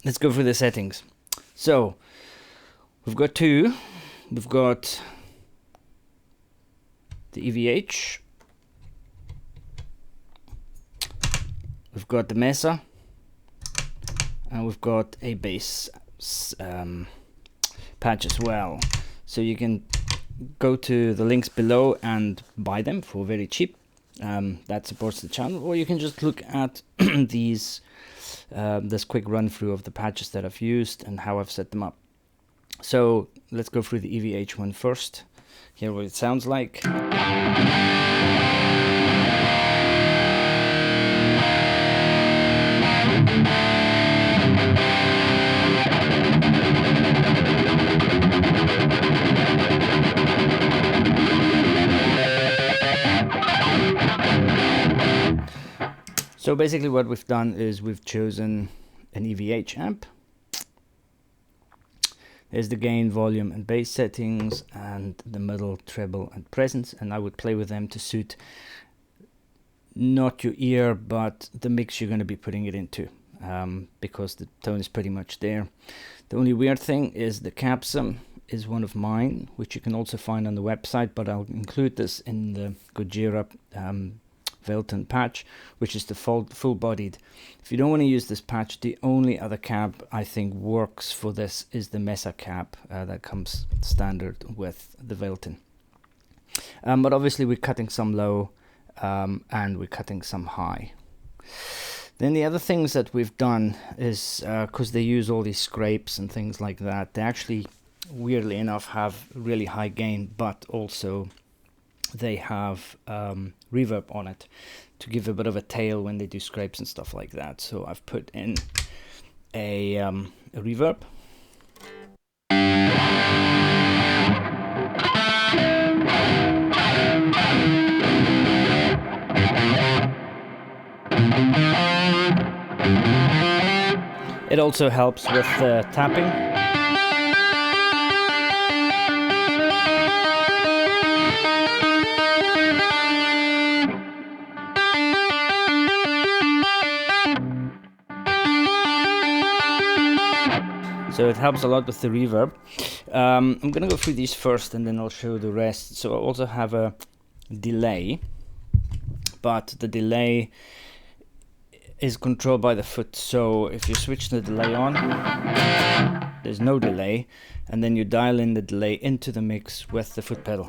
let's go through the settings. So we've got two. We've got the EVH, we've got the Mesa, and we've got a bass patch as well. So you can go to the links below and buy them for very cheap. That supports the channel, or you can just look at these this quick run through of the patches that I've used and how I've set them up. So let's go through the EVH one first. Hear what it sounds like. So basically what we've done is we've chosen an EVH amp. There's the gain, volume and bass settings, and the middle, treble and presence, and I would play with them to suit not your ear but the mix you're going to be putting it into, because the tone is pretty much there. The only weird thing is the capsum is one of mine, which you can also find on the website, but I'll include this in the Gojira Valeton patch, which is the full-bodied. If you don't want to use this patch, the only other cab I think works for this is the Mesa cab that comes standard with the Valeton. But obviously we're cutting some low and we're cutting some high. Then the other things that we've done is, because they use all these scrapes and things like that, they actually, weirdly enough, have really high gain, but also they have reverb on it to give a bit of a tail when they do scrapes and stuff like that. So I've put in a reverb. It also helps with tapping. So it helps a lot with the reverb. I'm gonna go through these first and then I'll show the rest. So I also have a delay, but the delay is controlled by the foot. So if you switch the delay on, there's no delay, and then you dial in the delay into the mix with the foot pedal.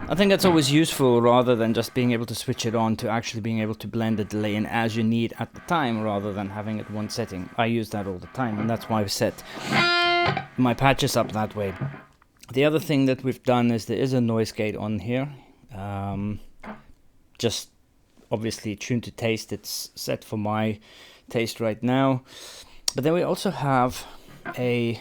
I think that's always useful, rather than just being able to switch it on, to actually being able to blend the delay in as you need at the time, rather than having it one setting. I use that all the time, and that's why I've set my patches up that way. The other thing that we've done is there is a noise gate on here, just obviously tuned to taste. It's set for my taste right now. But then we also have a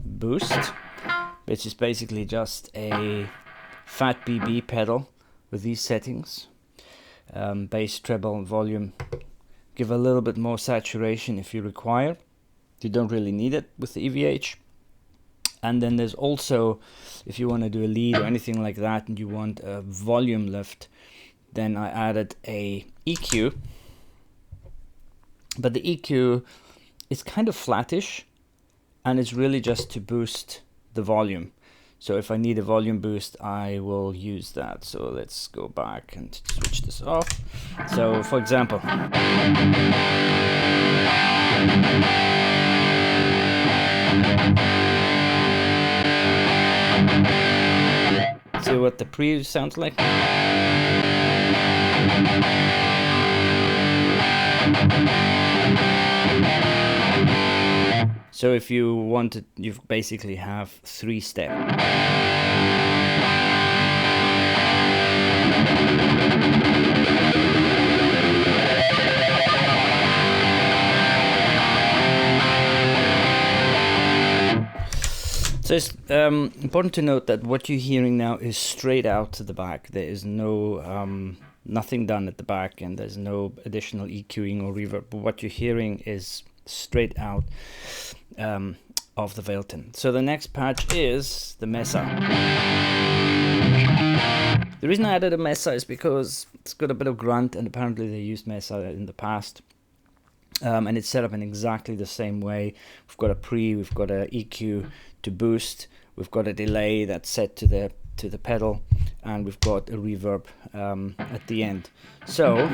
boost, which is basically just a fat BB pedal with these settings. Bass, treble and volume. Give a little bit more saturation if you require. You don't really need it with the EVH. And then there's also, if you want to do a lead or anything like that and you want a volume lift, then I added a EQ. But the EQ is kind of flattish, and it's really just to boost the volume. So if I need a volume boost, I will use that. So let's go back and switch this off. So for example, see what the pre sounds like. So if you want it, you basically have 3-step. So it's important to note that what you're hearing now is straight out to the back. There is no nothing done at the back, and there's no additional EQing or reverb. But what you're hearing is straight out of the Valeton. So the next patch is the Mesa. The reason I added a Mesa is because it's got a bit of grunt, and apparently they used Mesa in the past. And it's set up in exactly the same way. We've got a pre, we've got a EQ to boost, we've got a delay that's set to the pedal, and we've got a reverb at the end. So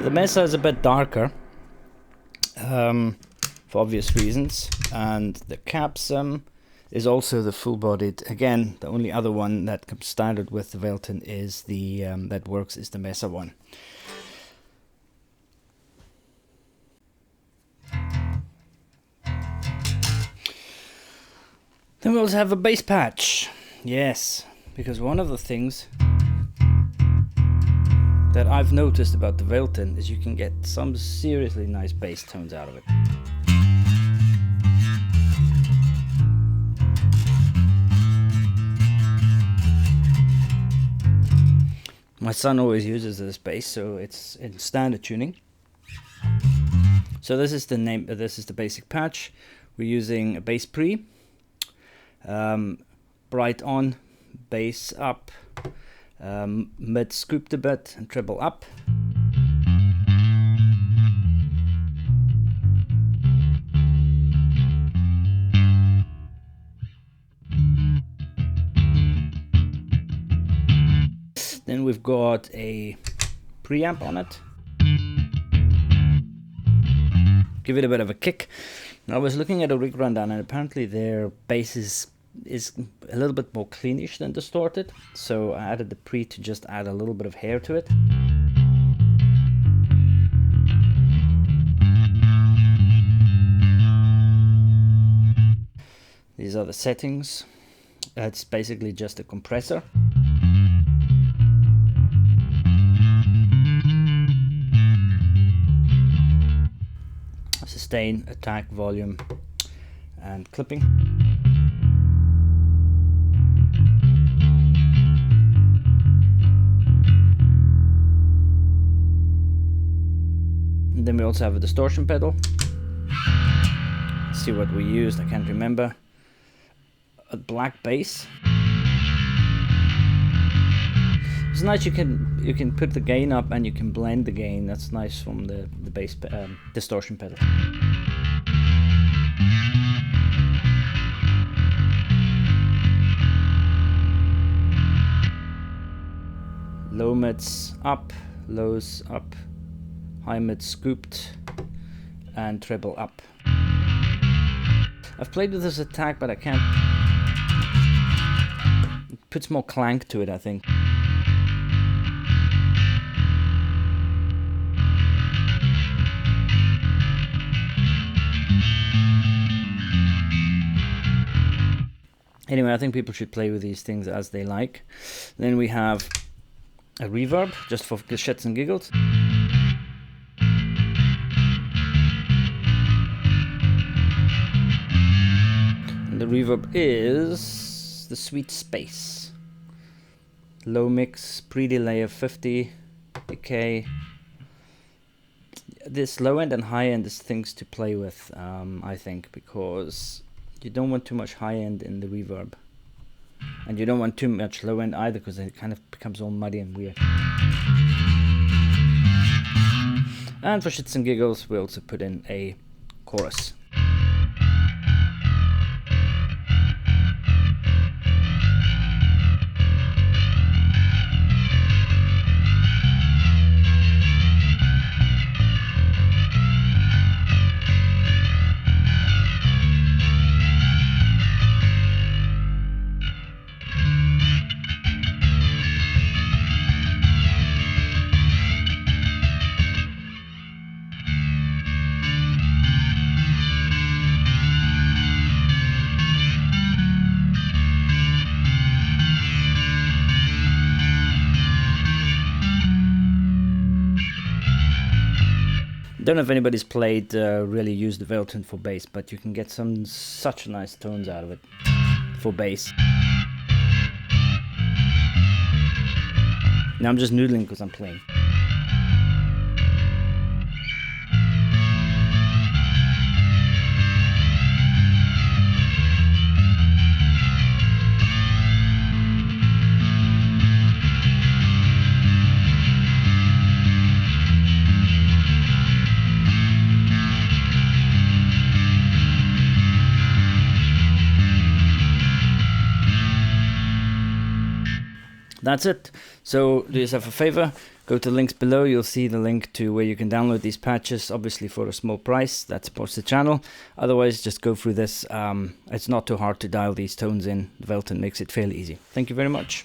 the Mesa is a bit darker for obvious reasons, and the Capsum is also the full-bodied. Again, the only other one that comes standard with the Valeton is the that works is the Mesa one. Then we also have a bass patch. Yes, because one of the things that I've noticed about the Valeton is you can get some seriously nice bass tones out of it. My son always uses this bass, so it's in standard tuning. So this is the name. This is the basic patch. We're using a bass pre, bright on, bass up, mid scooped a bit and treble up. Then we've got a preamp on it. Give it a bit of a kick. Now, I was looking at a rig rundown, and apparently their bass is a little bit more cleanish than distorted. So I added the pre to just add a little bit of hair to it. These are the settings. It's basically just a compressor. Sustain, attack, volume, and clipping. And then we also have a distortion pedal. Let's see what we used, I can't remember. A black bass. It's nice, you can put the gain up and you can blend the gain. That's nice from the bass distortion pedal. Low mids up, lows up, high mids scooped, and treble up. I've played with this attack, but I can't. It puts more clank to it, I think. Anyway, I think people should play with these things as they like. Then we have a reverb, just for shits and giggles. And the reverb is the Sweet Space. Low mix, pre-delay of 50 decay. This low end and high end is things to play with, I think, because you don't want too much high end in the reverb. And you don't want too much low end either, because it kind of becomes all muddy and weird. And for shits and giggles, we also put in a chorus. Don't know if anybody's played really used the Valeton for bass, but you can get such nice tones out of it for bass. Now I'm just noodling because I'm playing. That's it. So do yourself a favor, go to the links below. You'll see the link to where you can download these patches, obviously for a small price that supports the channel. Otherwise, just go through this. It's not too hard to dial these tones in. The Valeton makes it fairly easy. Thank you very much.